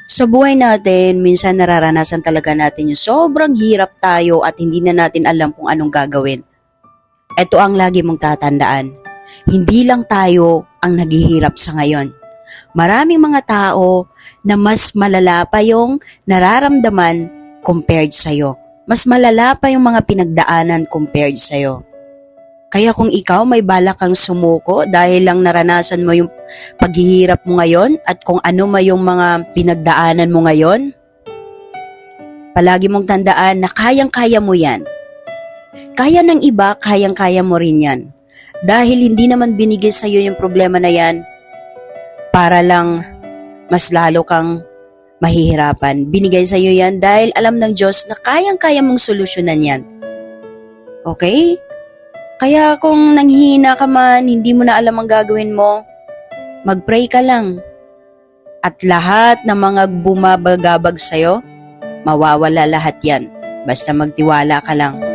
Sa buhay natin, minsan nararanasan talaga natin yung sobrang hirap tayo at hindi na natin alam kung anong gagawin. Ito ang lagi mong tatandaan. Hindi lang tayo ang naghihirap sa ngayon. Maraming mga tao na mas malala pa yung nararamdaman compared sa'yo. Mas malala pa yung mga pinagdaanan compared sa'yo. Kaya kung ikaw may balak kang sumuko dahil lang naranasan mo yung paghihirap mo ngayon at kung ano may yung mga pinagdaanan mo ngayon, palagi mong tandaan na kayang-kaya mo yan. Kaya ng iba, kayang-kaya mo rin yan. Dahil hindi naman binigay sa'yo yung problema na yan para lang mas lalo kang mahihirapan. Binigay sa'yo yan dahil alam ng Diyos na kayang-kaya mong solusyonan yan. Okay? Kaya kung nanghihina ka man, hindi mo na alam ang gagawin mo, mag-pray ka lang. At lahat ng mga bumabagabag sa'yo, mawawala lahat yan. Basta magtiwala ka lang.